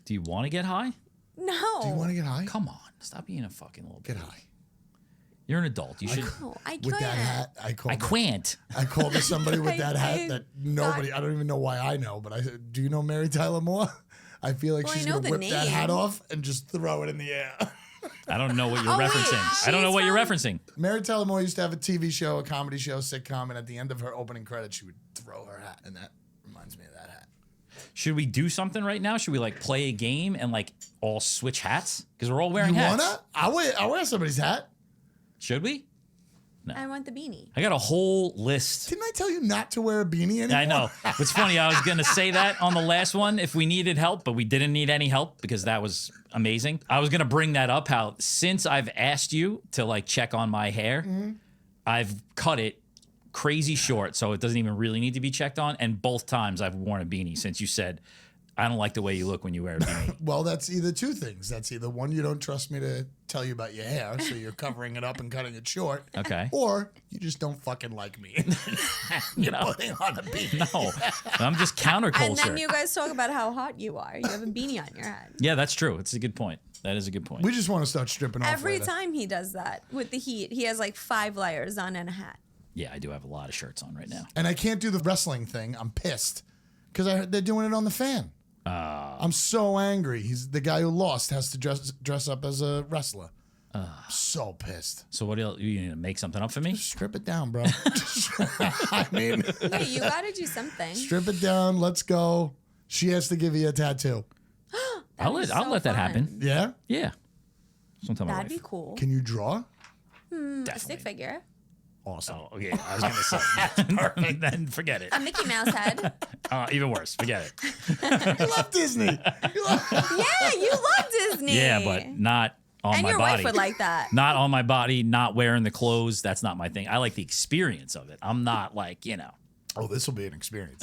Do you want to get high? No. Do you want to get high? Come on. Stop being a fucking little Get baby. high. You're an adult. You should. No, I With that can't. hat, I can't. I called to somebody with that hat I that nobody, I don't even know why I know, but I said, do you know Mary Tyler Moore? I feel like Well, she's I know going to the whip that name. hat off and just throw it in the air. I don't know what you're Oh, wait, referencing. I don't know she's what you're from- referencing. Mary Tyler Moore used to have a TV show, a comedy show, sitcom, and at the end of her opening credits, she would throw her hat, and that reminds me of that hat. Should we do something right now? Should we like play a game and like all switch hats? Because we're all wearing You hats. wanna? I'll wear somebody's hat. Should we? I want the beanie. I got a whole list. Didn't I tell you not to wear a beanie anymore? I know. It's funny. I was going to say that on the last one if we needed help, but we didn't need any help because that was amazing. I was going to bring that up how since I've asked you to like check on my hair, I've cut it crazy short so it doesn't even really need to be checked on. And both times I've worn a beanie since you said, I don't like the way you look when you wear a beanie. Well, that's either two things. That's either one, you don't trust me to tell you about your hair, so you're covering it up and cutting it short. Okay. Or you just don't fucking like me. You're putting on a beanie. No, I'm just counterculture. And then you guys talk about how hot you are. You have a beanie on your head. Yeah, that's true. It's a good point. That is a good point. We just want to start stripping off Every later. time he does that with the heat, he has like 5 layers on and a hat. Yeah, I do have a lot of shirts on right now. And I can't do the wrestling thing. I'm pissed because they're doing it on the fan. I'm so angry. He's the guy who lost has to dress up as a wrestler. I'm so pissed. So what else? You need to make something up for me? Strip it down, bro. I mean, Wait, you got to do something. strip it down. Let's go. She has to give you a tattoo. I'll That'd let be so that fun. happen. Yeah? Yeah. Don't tell my That'd be wife. cool. Can you draw? A stick figure. Awesome. Oh, okay. I was gonna say. Then forget it. A Mickey Mouse head. Even worse. Forget it. You love Disney. Yeah, you love Disney. Yeah, but not on And my your body. wife would like that. Not on my body. Not wearing the clothes. That's not my thing. I like the experience of it. I'm not like Oh, this will be an experience.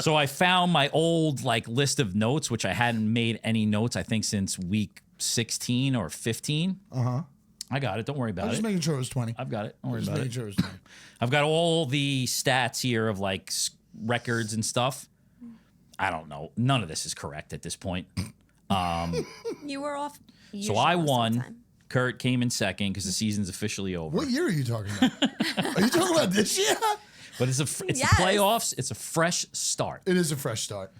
So I found my old like list of notes, which I hadn't made any notes. I think since week 16 or 15. I got it. Don't worry I'm about just it. making sure it was 20. I've got it. Don't worry Just about making it. sure it was 20. I've got all the stats here of like records and stuff. I don't know. None of this is correct at this point. You were off. So usually I most of the won. time. Kurt came in second because the season's officially over. What year are you talking about? Are you talking about this year? But it's the Yes. playoffs. It's a fresh start. It is a fresh start.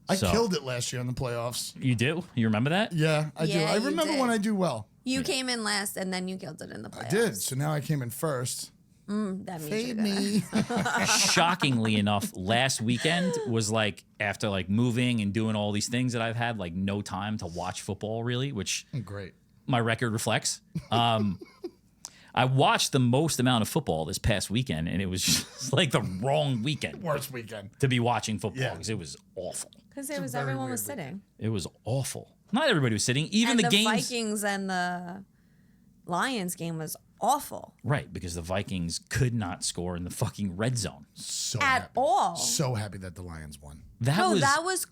I So- killed it last year in the playoffs. You do? You remember that? Yeah, I do. Yeah, I you remember did. when I do well. You came in last, and then you killed it in the playoffs. I did. So now I came in first. That means Fade you're gonna. me. Shockingly enough, last weekend was like after like moving and doing all these things that I've had like no time to watch football really, which Great. my record reflects. I watched the most amount of football this past weekend, and it was just like the wrong weekend Worst weekend. to be watching football Yeah. because it was awful. Because a very everyone was weird sitting. It was awful. Not everybody was sitting. Even And the the games. Vikings and the Lions game was awful Right, because the Vikings could not score in the fucking red zone. So at happy. all. So happy that the Lions won. That was that was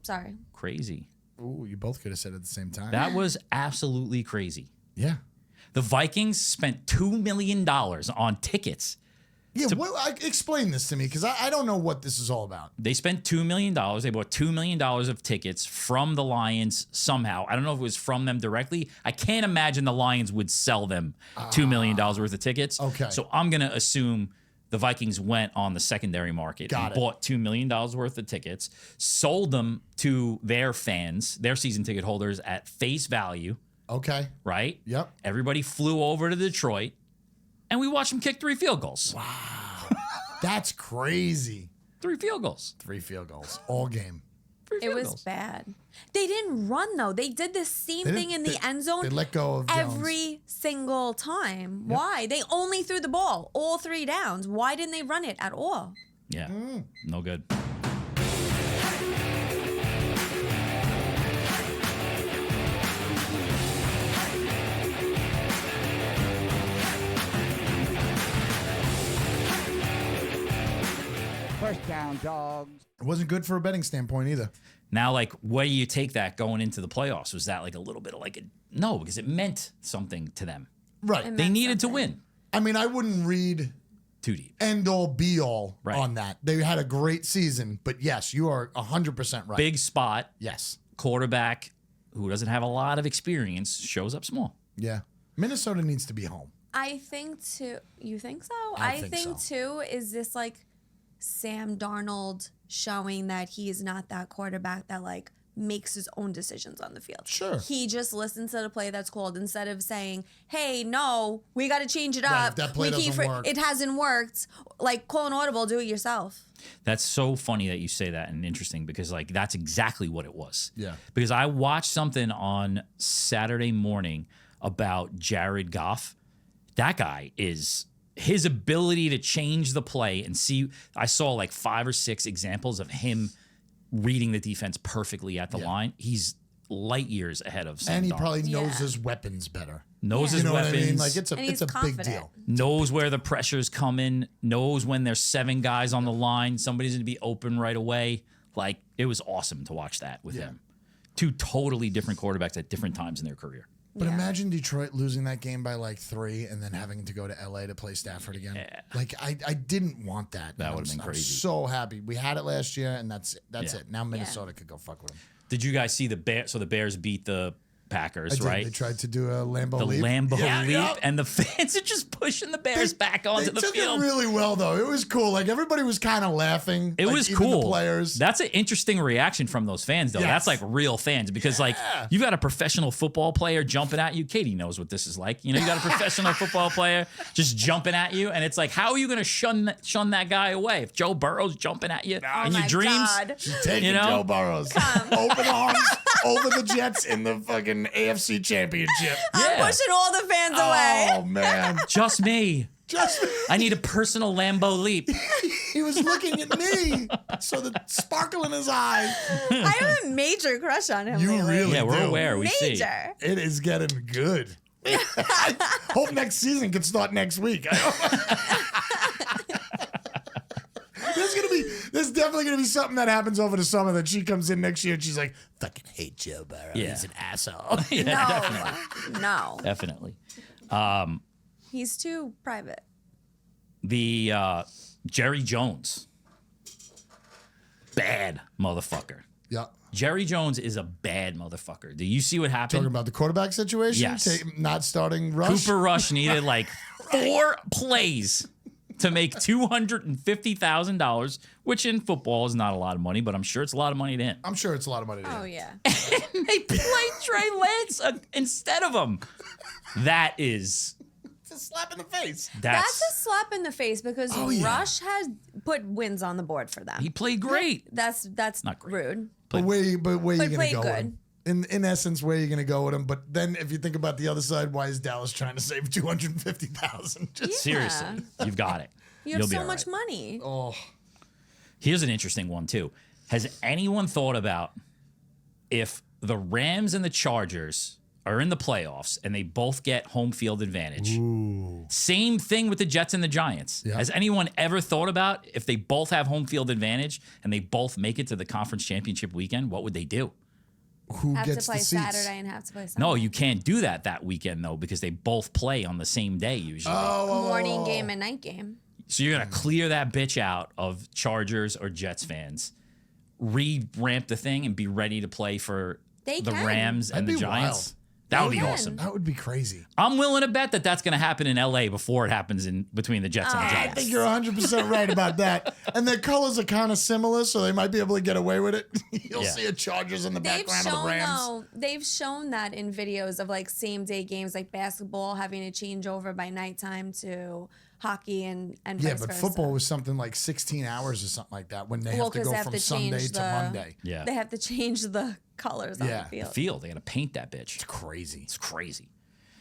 sorry. crazy. Ooh, you both could have said it at the same time. That was absolutely crazy. yeah. The Vikings spent $2 million on tickets. Yeah, explain this to me because I don't know what this is all about. They spent $2 million. They bought $2 million of tickets from the Lions somehow. I don't know if it was from them directly. I can't imagine the Lions would sell them $2 million worth of tickets. Okay. So I'm going to assume the Vikings went on the secondary market Got and it. bought $2 million worth of tickets, sold them to their fans, their season ticket holders at face value, Okay. right? Yep. Everybody flew over to Detroit, and we watched them kick 3 field goals. Wow. That's crazy. 3 field goals. 3 field goals all game. 3 It field was goals. bad. They didn't run though. They did the same They thing in didn't- the end zone They let go of Jones. every single time. Why? They only threw the ball all 3 downs. Why didn't they run it at all? Yeah, no good. First Down Dawgs. It wasn't good for a betting standpoint either. Now, like, where do you take that going into the playoffs? Was that like a little bit of like a no, because it meant something to them. Right. And They meant needed to something. win. I mean, I wouldn't read Too deep. end all be all Right. on that. They had a great season, but yes, you are 100% right. Big spot. Yes. Quarterback who doesn't have a lot of experience shows up small. Yeah. Minnesota needs to be home. I think too. You think so? I think too. Is this like Sam Darnold showing that he is not that quarterback that like makes his own decisions on the field? Sure. He just listens to the play that's called instead of saying, "Hey, no, we got to change it Right, up. if that play doesn't work." It hasn't worked. Like call an audible, do it yourself." That's so funny that you say that and interesting because like that's exactly what it was. Yeah. Because I watched something on Saturday morning about Jared Goff. That guy is his ability to change the play and see. I saw like 5 or 6 examples of him reading the defense perfectly at the line. He's light years ahead of Sam And he Darnold. probably knows Yeah. his weapons better. Knows You his know weapons. what I mean? Like it's And he's a big confident. deal. Knows where the pressure's coming, knows when there's 7 guys on the line, somebody's going to be open right away. Like, it was awesome to watch that with him. 2 totally different quarterbacks at different times in their career. But imagine Detroit losing that game by like 3 and then having to go to LA to play Stafford again. Yeah. Like I didn't want that. That And would've been I'm crazy. so happy. We had it last year and that's Yeah. it. Now Minnesota could go fuck with them. Did you guys see the Bears? So the Bears beat the Packers, right? They tried to do a Lambeau The leap. Lambeau Yeah, leap, yeah. and the fans are just pushing the Bears back onto They the took field. it really well though. It was cool. Like everybody was kind of laughing. It Like, was even cool. The players. That's an interesting reaction from those fans, though. Yes. That's like real fans because, like, you've got a professional football player jumping at you. Katie knows what this is like. You know, you got a professional football player just jumping at you, and it's like, how are you going to shun that guy away if Joe Burrow's jumping at you in your my dreams? God. Taking You know? Joe Burrows. Open arms over the Jets in the fucking AFC Championship. I'm pushing all the fans away. Oh man. Just me. Just I need a personal Lambeau leap. he was looking at me. So the sparkle in his eye. I have a major crush on him You lately. really Yeah, we're do. aware. We see. Major. It is getting good. I hope next season can start next week. There's definitely gonna be something that happens over the summer that she comes in next year and she's like, fucking hate Joe Burrow. Yeah. He's an asshole. No. Definitely. He's too private. The Jerry Jones. Bad motherfucker. Yeah. Jerry Jones is a bad motherfucker. Do you see what happened? Talking about the quarterback situation? Yes. Not starting Rush? Cooper Rush needed like 4 plays to make $250,000, which in football is not a lot of money, but I'm sure it's a lot of money to him. I'm sure it's a lot of money to Oh, him. yeah. They played Trey Lance instead of him. That is... It's a slap in the face. That's a slap in the face because Oh, yeah. Rush has put wins on the board for them. He played great. That's Not great. rude. But where you But going to played go with good. him? In essence, where are you going to go with him? But then if you think about the other side, why is Dallas trying to save $250,000? Just Seriously. You've got it. You have You'll be so all much right. money. oh, Here's an interesting one, too. Has anyone thought about if the Rams and the Chargers are in the playoffs and they both get home field advantage? Same thing with the Jets and the Giants. Yeah. Has anyone ever thought about if they both have home field advantage and they both make it to the conference championship weekend, what would they do? who Have to gets play the seats? Saturday and have to play Sunday. No, you can't do that weekend, though, because they both play on the same day usually. Morning game and night game. So you're going to clear that bitch out of Chargers or Jets fans, re-ramp the thing, and be ready to play for They the can. Rams and That'd the be Giants. wild. That would be can. awesome. That would be crazy. I'm willing to bet that that's going to happen in LA before it happens in between the Jets and the I Giants. think you're 100% right about that. And their colors are kind of similar, so they might be able to get away with it. You'll Yeah. see a Chargers in the They've background of shown the Rams. though, they've shown that in videos of like same day games like basketball having to change over by nighttime to hockey and Yeah, vice but versa. football was something like 16 hours or something like that when they Well, have to 'cause go they have from to Sunday change to the- Monday. Yeah. They have to change the colors on Yeah. the field. Field, they got to paint that bitch. It's crazy. It's crazy.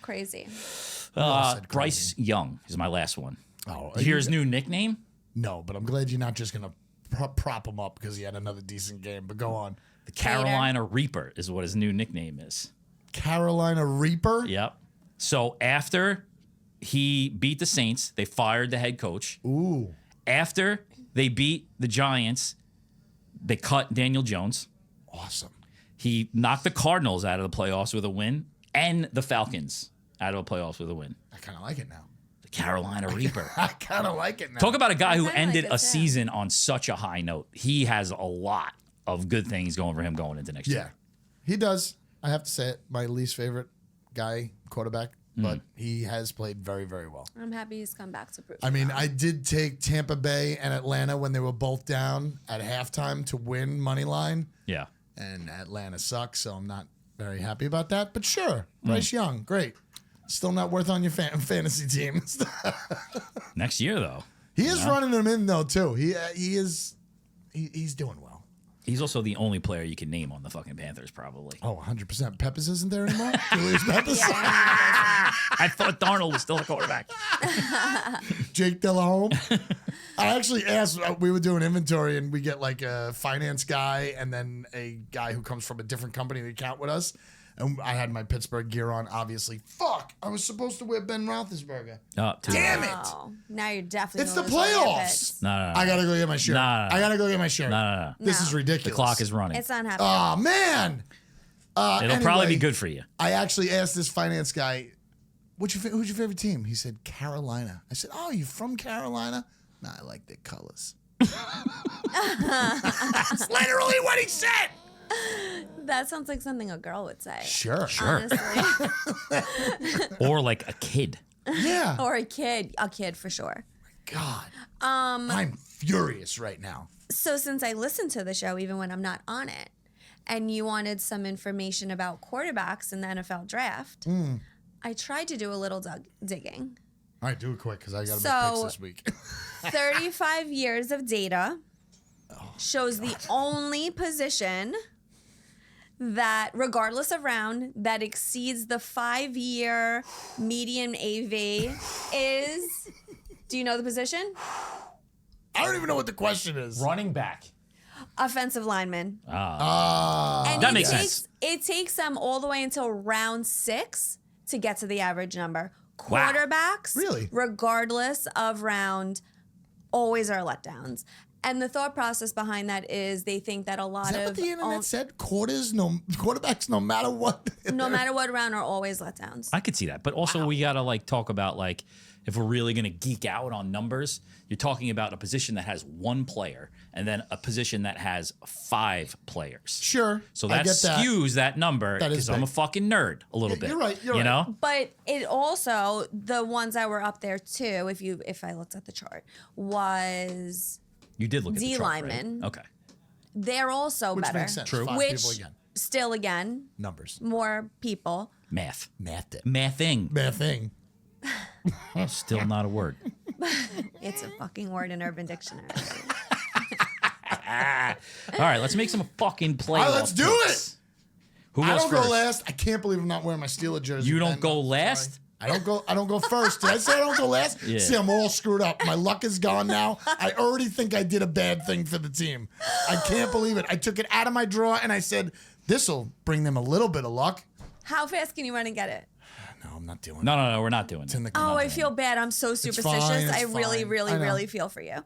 Crazy. said Bryce Young is my last one. Oh, You hear his new nickname? No, but I'm glad you're not just going to prop him up because he had another decent game. But go on. The Carolina Reaper is what his new nickname is. Carolina Reaper? Yep. So after he beat the Saints, they fired the head coach. Ooh. After they beat the Giants, they cut Daniel Jones. Awesome. He knocked the Cardinals out of the playoffs with a win and the Falcons out of the playoffs with a win. I kind of like it now. Carolina Reaper. I kind of like it now. Talk about a guy who kinda ended like a it, too. season on such a high note. He has a lot of good things going for him going into next Yeah, year. he does. I have to say it. My least favorite guy, quarterback, but he has played very, very well. I'm happy he's come back to prove. I mean, I did take Tampa Bay and Atlanta when they were both down at halftime to win money line, Yeah. and Atlanta sucks, so I'm not very happy about that. But sure, Bryce Young, great. Still not worth on your fantasy team. Next year, though. He is running them in though too. He's doing well. He's also the only player you can name on the fucking Panthers, probably. Oh, 100%. Peppers isn't there anymore? Julius Peppers? I thought Darnold was still the quarterback. Jake Delahome? I actually asked, we were doing inventory and we get like a finance guy and then a guy who comes from a different company to account with us. And I had my Pittsburgh gear on, obviously. Fuck! I was supposed to wear Ben Roethlisberger. Oh, Damn it! Oh, now you're definitely. It's the gonna lose all your playoffs. picks. No. I gotta go get my shirt. No. I gotta go get my shirt. No. This No. is ridiculous. The clock is running. It's not happening. Oh, man! It'll probably be Anyway, good for you. I actually asked this finance guy, who's your favorite team? He said, Carolina. I said, oh, you from Carolina? Nah, I like their colors. That's literally what he said. That sounds like something a girl would say. Sure. Honestly. Or like a kid. Yeah. Or a kid for sure. God. I'm furious right now. So since I listen to the show, even when I'm not on it, and you wanted some information about quarterbacks in the NFL draft, I tried to do a little digging. All right, do it quick because I got to make So- picks this week. 35 years of data shows the only position that, regardless of round, that exceeds the 5-year median AV is. Do you know the position? I don't even know what the question is. Running back. Offensive lineman. And That it makes takes, sense. It takes them all the way until round 6 to get to the average number. Wow. Quarterbacks, Really? regardless of round, always are letdowns. And the thought process behind that is they think that a lot Is that of what the internet said? Quarterbacks, no matter what. no matter what round, are always letdowns. I could see that. But also we got to like talk about like if we're really going to geek out on numbers, you're talking about a position that has 1 player and then a position that has 5 players. Sure. So I that get that. skews that number That is because I'm a big. fucking nerd a little bit. You're right, you're you right. know? But it also, the ones that were up there too, if I looked at the chart, was You did look at the D chart, right? lineman. Okay. they're also Which better. makes sense. True. 5 Which people again. still again, Numbers. more people. Math. Math it. Mathing. Bad thing. Still not a word. It's a fucking word in Urban Dictionary. All right, let's make some fucking playoff All right, let's do picks. it. Who I goes don't first? go last. I can't believe I'm not wearing my Steeler jersey. You don't Ben. go I'm last? sorry. I don't go first. Did I say I don't go last? Yeah. See, I'm all screwed up. My luck is gone now. I already think I did a bad thing for the team. I can't believe it. I took it out of my drawer and I said, this'll bring them a little bit of luck. How fast can you run and get it? No, I'm not doing it. No, we're not doing It's it. in the Oh, I feel bad. I'm so superstitious. fine, it's I really, fine. really, I know. really feel for you.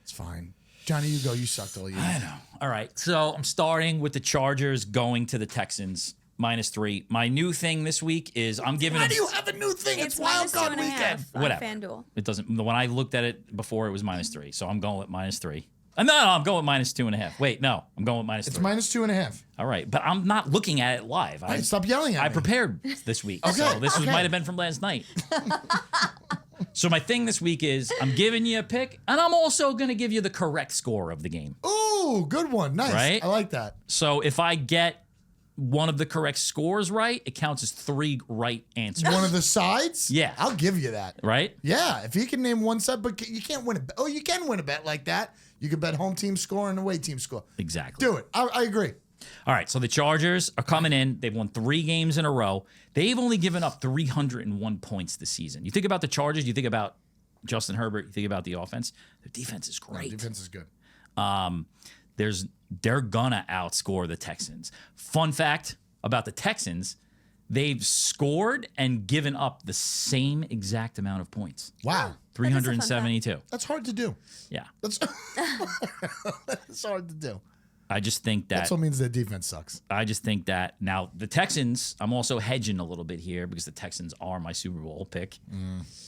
It's fine. Johnny, you go. You sucked all year. I know. All right, so I'm starting with the Chargers going to the Texans -3. My new thing this week is I'm giving Why them. do you have a new thing? It's minus Wildcard 2.5 weekend. on Whatever. FanDuel. It doesn't. When I looked at it before, it was -3. So I'm going with -3. No, I'm going with -2.5. Wait, no, I'm going with -3. It's -2.5. All right, but I'm not looking at it live. All right, stop yelling at me. I prepared this week. Okay, So this okay. might have been from last night. So my thing this week is I'm giving you a pick, and I'm also going to give you the correct score of the game. Ooh, good one. Nice. Right? I like that. So if I get one of the correct scores right, it counts as 3 right answers. One of the sides? Yeah. I'll give you that. Right? Yeah, if he can name one side, but you can't win a bet. Oh, you can win a bet like that. You can bet home team score and away team score. Exactly. Do it. I agree. All right, so the Chargers are coming in. They've won 3 games in a row. They've only given up 301 points this season. You think about the Chargers, you think about Justin Herbert, you think about the offense. Their defense is great. Defense is good. They're gonna outscore the Texans. Fun fact about the Texans, they've scored and given up the same exact amount of points. Wow. 372. That's hard to do. Yeah. That's hard to do. I just think that. That also means their defense sucks. I just think that now the Texans, I'm also hedging a little bit here because the Texans are my Super Bowl pick.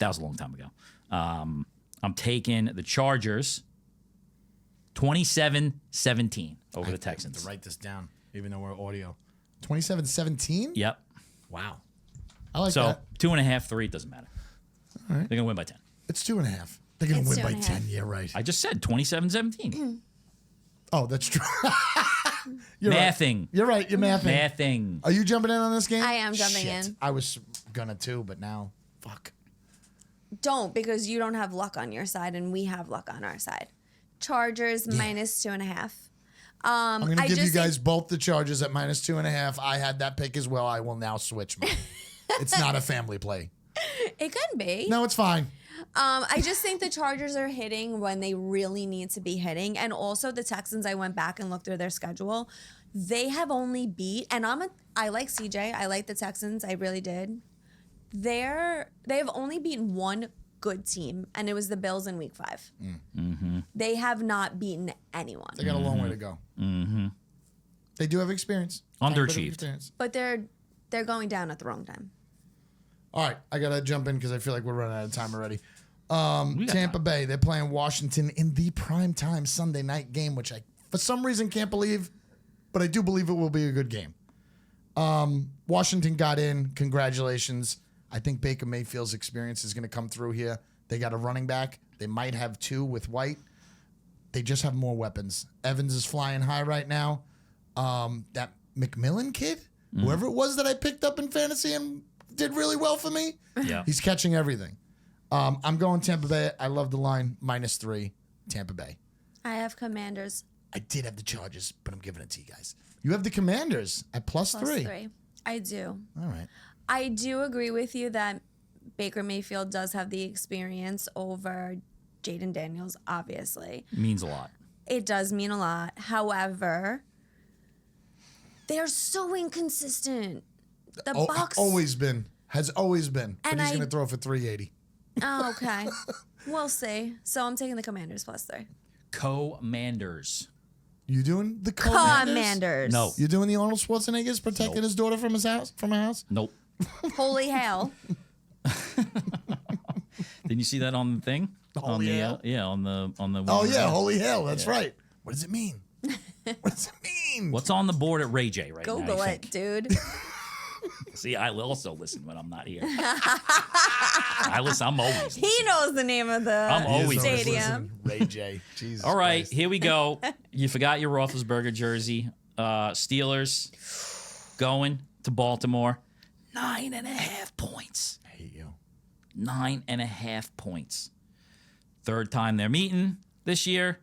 That was a long time ago. I'm taking the Chargers 27-17 over the Texans. To write this down, even though we're audio. 27-17? Yep. Wow. I like So that. 2.5, 3, it doesn't matter. All right. They're going to win by 10. It's 2.5. They're going to It's win by 2.5. 10. Yeah, right. I just said 27-17. Oh, that's true. You're Mathing. right. You're right. You're mathing. Mathing. Are you jumping in on this game? I am jumping Shit. in. I was gonna too, but now, fuck. Don't, because you don't have luck on your side and we have luck on our side. Chargers minus 2.5. I'm gonna give you just guys both the Chargers at minus 2.5. I had that pick as well. I will now switch mine. It's not a family play. It could be. No, it's fine. I just think the Chargers are hitting when they really need to be hitting. And also the Texans, I went back and looked through their schedule. They have only beat, and I like CJ. I like the Texans. I really did. They have only beaten one good team, and it was the Bills in Week 5. They have not beaten anyone. They got a long way to go. Mm-hmm. They do have experience. Underachieved. Experience. But they're going down at the wrong time. All right, I gotta jump in because I feel like we're running out of time already. got Tampa Bay, they're playing Washington in the primetime Sunday night game, which I, for some reason, can't believe, but I do believe it will be a good game. Washington got in. Congratulations. I think Baker Mayfield's experience is going to come through here. They got a running back. They might have two with White. They just have more weapons. Evans is flying high right now. That McMillan kid, whoever it was that I picked up in fantasy and did really well for me, Yeah. he's catching everything. I'm going Tampa Bay. I love the line, -3, Tampa Bay. I have Commanders I did have the Chargers, but I'm giving it to you guys. You have the Commanders at plus +3. 3. I do. All right. I do agree with you that Baker Mayfield does have the experience over Jaden Daniels, obviously. Means a lot. It does mean a lot. However, they're so inconsistent. The Bucks. Has always been. But And he's I- going to throw for 380. Oh, okay. We'll see. So I'm taking the Commanders +3. Commanders. You doing the Commanders? Commanders. No. You doing the Arnold Schwarzenegger's protecting Nope. his daughter from a house? Nope. Holy hail. Didn't you see that on the thing? Holy hell? Yeah, on the. Oh yeah, holy hell, that's right. What does it mean? What does it mean? What's on the board at Ray J right now? Google you it, think? dude. See, I also listen when I'm not here. I listen. I'm always. He Listening. knows the name of the I'm always stadium. Ray J. Jesus. All right, Christ. here we go. You forgot your Roethlisberger jersey. Steelers going to Baltimore. 9.5 points. I hate you. 9.5 points. Third time they're meeting this year.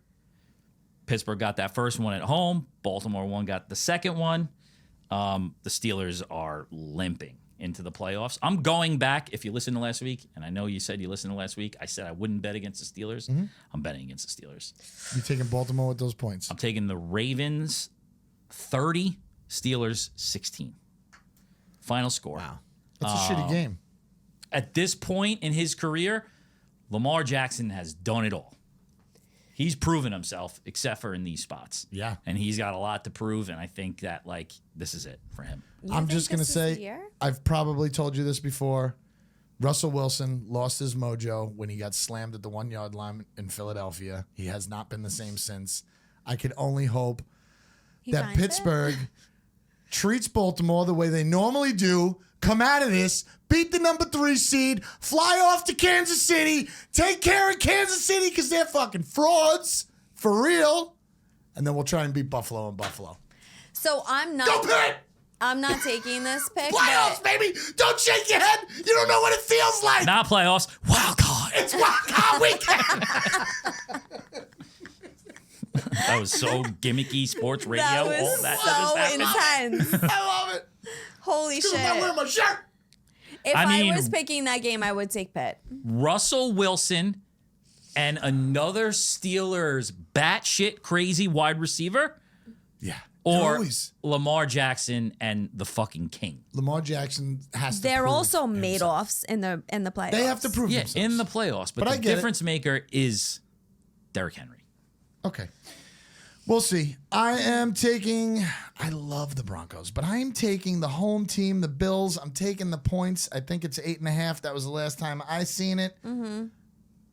Pittsburgh got that first one at home. Baltimore one got the second one. The Steelers are limping into the playoffs. I'm going back. If you listened to last week, and I know you said you listened to last week, I said I wouldn't bet against the Steelers. I'm betting against the Steelers. You taking Baltimore with those points? I'm taking the Ravens 30, Steelers 16. Final score. Wow. That's a shitty game. At this point in his career, Lamar Jackson has done it all. He's proven himself, except for in these spots. Yeah. And he's got a lot to prove, and I think that, like, this is it for him. You I'm think just going to this is the say, year? I've probably told you this before. Russell Wilson lost his mojo when he got slammed at the 1 yard line in Philadelphia. He has not been the same since. I could only hope He that finds it? Pittsburgh treats Baltimore the way they normally do, come out of this, beat the number 3 seed, fly off to Kansas City, take care of Kansas City because they're fucking frauds, for real, and then we'll try and beat Buffalo in Buffalo. So I'm Go not. Pitt! I'm not taking this pick. Playoffs, but baby! Don't shake your head! You don't know what it feels like! Not playoffs, wild card. It's Wildcard weekend! That was so gimmicky, sports radio, that all was that so stuff is happening. intense. I love it! Holy Because I'm not wearing shit. my shirt! If I I mean- was picking that game, I would take Pitt. Russell Wilson and another Steelers batshit crazy wide receiver, Yeah. or Always. Lamar Jackson and the fucking king. Lamar Jackson has to They're prove also himself. Madoffs in the playoffs. They have to prove Yeah, themselves. in the playoffs, but But I the get it. difference maker is Derrick Henry. Okay. We'll see. I love the Broncos, but I am taking the home team, the Bills. I'm taking the points. I think it's 8.5. That was the last time I seen it. Mm-hmm.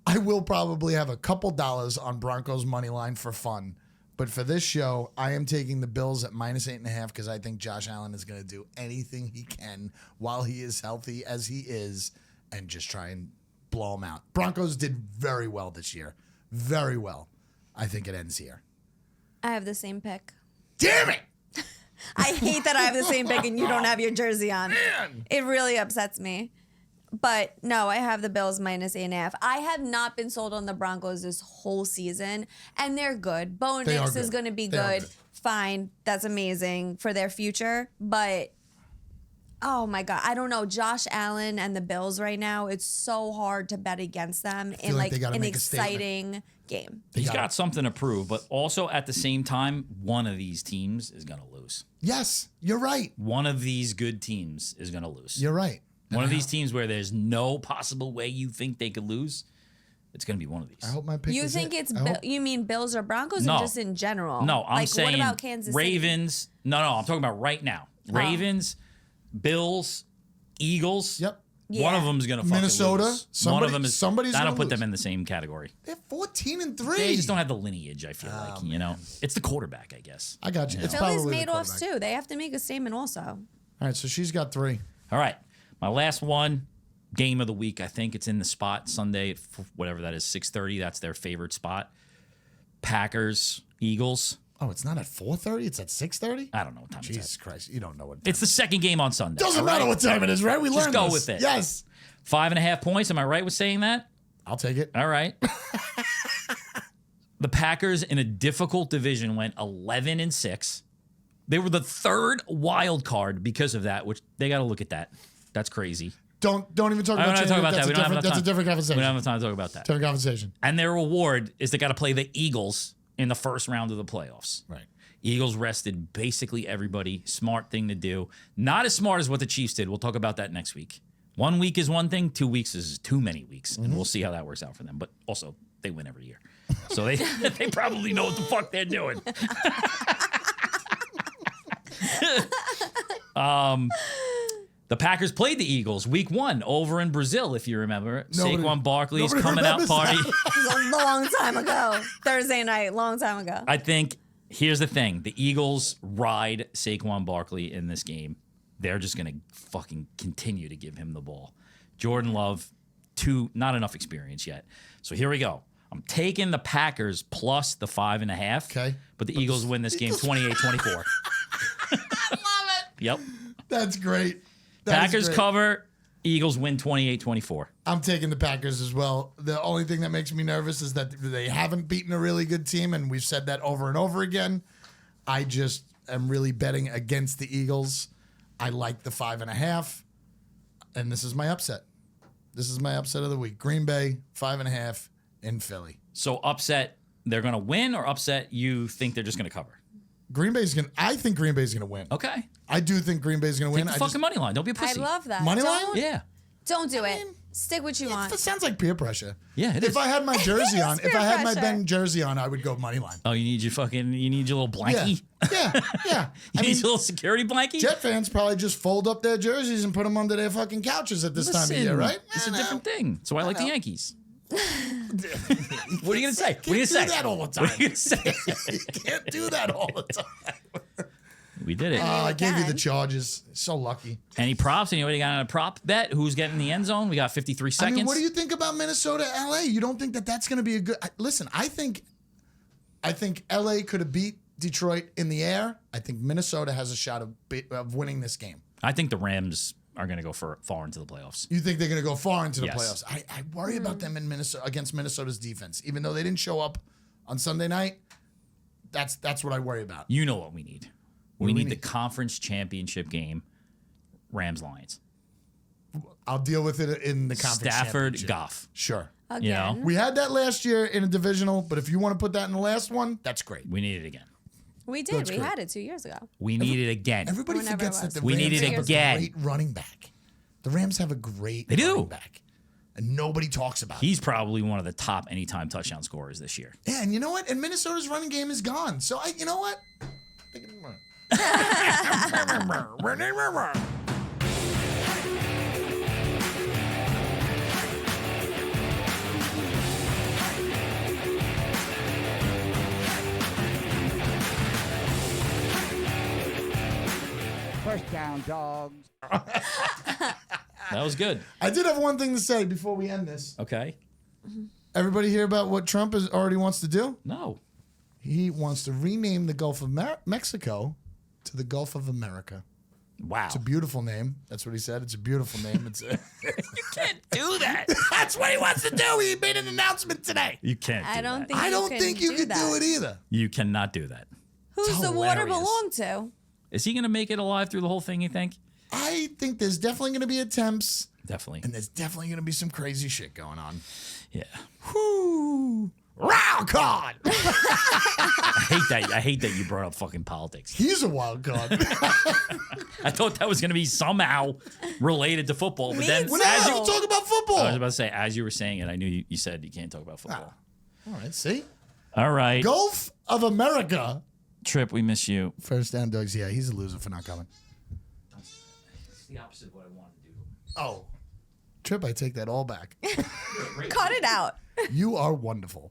I will probably have a couple dollars on Broncos money line for fun. But for this show, I am taking the Bills at -8.5 because I think Josh Allen is going to do anything he can while he is healthy as he is and just try and blow him out. Broncos did very well this year. Very well. I think it ends here. I have the same pick. Damn it! I hate that I have the same pick and you don't have your jersey on. Man. It really upsets me. But no, I have the Bills -8.5. I have not been sold on the Broncos this whole season, and they're good. Bo They are Nix is good. going to be They are good. good. Fine. That's amazing for their future. But, oh my God, I don't know. Josh Allen and the Bills right now, it's so hard to bet against them in like like they gotta an make a statement. exciting game. He's got something to prove, but also at the same time, one of these teams is going to lose. Yes, you're right. One of these good teams is going to lose. You're right. One of these teams where there's no possible way you think they could lose, it's going to be one of these. I hope my pick You is think it. it's I hope- you mean Bills or Broncos No. or just in general? No, I'm like, saying what about Kansas City? Ravens. No, I'm talking about right now. Ravens, Bills, Eagles. Yep. One Yeah. of them is going to fucking Minnesota? lose. One Somebody- of them is. somebody's I don't gonna put them lose. in the same category. They're 14-3. They just don't have the lineage. I feel like it's the quarterback. I guess. I got you. It's Philly's probably the Madoffs quarterback. too. They have to make a statement also. All right, so she's got 3. All right, my last one. Game of the week. I think it's in the spot Sunday, whatever that is, 6:30. That's their favorite spot. Packers, Eagles. Oh, it's not at 4:30. It's at 6:30. I don't know what time Jesus it's at. Christ, you don't know what. It's the second game on Sunday. doesn't all matter right? what time it is, right? We Just learned go this. with it. Yes, 5.5 points. Am I right with saying that? I'll take it. All right. The Packers in a difficult division went 11-6. They were the third wild card because of that, which they got to look at that. That's crazy. Don't even talk I about don't talk about that. We don't have enough That's time. a different We conversation. don't have enough time to talk about that. Different conversation. And their reward is they got to play the Eagles in the first round of the playoffs. Right. Eagles rested basically everybody. Smart thing to do. Not as smart as what the Chiefs did. We'll talk about that next week. 1 week is one thing. 2 weeks is too many weeks. And we'll see how that works out for them. But also, they win every year. So they they probably know what the fuck they're doing. The Packers played the Eagles week 1 over in Brazil, if you remember. Nobody- Saquon Barkley's nobody coming out remembers party. that. It was a long time ago. Thursday night, long time ago. I think here's the thing. The Eagles ride Saquon Barkley in this game. They're just going to fucking continue to give him the ball. Jordan Love, not enough experience yet. So here we go. I'm taking the Packers plus the 5.5. Okay. But the Eagles win this game 28-24. I love it. Yep. That's great. That is Packers great. cover. Eagles win 28-24. I'm taking the Packers as well. The only thing that makes me nervous is that they haven't beaten a really good team, and we've said that over and over again. I just am really betting against the Eagles. I like the 5.5, and this is my upset. This is my upset of the week. Green Bay, 5.5 in Philly. So upset, they're going to win, or upset, you think they're just going to cover? I think Green Bay's gonna win. Okay. I do think Green Bay's gonna Take win. the fucking money line. Don't be a I pussy. love that. Money line? Don't, Yeah. don't do it. mean, Stick what you want. It sounds like peer pressure. Yeah, it If is. I had my jersey on, if peer I had my pressure. Ben jersey on, I would go money line. Oh, you need your little Yeah, blankie? yeah, yeah. You I need mean, your little security blankie? Jet fans probably just fold up their jerseys and put them under their fucking couches at this time of year, right? It's a I know. different thing. So I like the know. Yankees. What are you going to say? What are you going to Can't say? do that all the What are time. you going to say? You can't do that all the time. We did it. I gave you the can. Chargers. So lucky. Any props? Anybody got a prop bet? Who's getting the end zone? We got 53 seconds. I mean, what do you think about Minnesota, LA? You don't think that that's going to be a good? Listen, I think LA could have beat Detroit in the air. I think Minnesota has a shot of winning this game. I think the Rams are going to go far into the playoffs. You think they're going to go far into the Yes. playoffs? I worry about them in Minnesota against Minnesota's defense, even though they didn't show up on Sunday night. That's what I worry about. You know what we need. What We do we need the need? conference championship game, Rams-Lions. I'll deal with it in the conference Stafford, championship. Goff. Sure. Again. You know? We had that last year in a divisional, but if you want to put that in the last one, that's great. We need it again. We did. That's We great. had it 2 years ago. We need it again. Everybody Whenever forgets it that was. the We Rams need it have again. a great running back. The Rams have a great They do. running back. and nobody talks about it. He's probably one of the top anytime touchdown scorers this year. Yeah, and you know what? And Minnesota's running game is gone. So, you know what? First Down Dawgs. That was good. I did have one thing to say before we end this. Okay. Everybody hear about what Trump already wants to do? No. He wants to rename the Gulf of Mexico to the Gulf of America. Wow. It's a beautiful name. That's what he said. It's a beautiful name. You can't do that. That's what he wants to do. He made an announcement today. You can't do I don't that. think I don't can think you could that. do it either. You cannot do that. Who's It's the water hilarious. belong to? Is he going to make it alive through the whole thing, you think? I think there's definitely going to be attempts, Definitely. and there's definitely going to be some crazy shit going on. Yeah. Whoo! Wildcard! I hate that you brought up fucking politics. He's a wild card. I thought that was going to be somehow related to football, but Me then too. Well, now you can talk about football. I was about to say, as you were saying it, I knew you said you can't talk about football. All right, see? All right. Gulf of America. Trip, we miss you. First Down Dawgs. Yeah, he's a loser for not coming. It's the opposite of what I wanted to do. Oh. Trip, I take that all back. Cut it out. You are wonderful.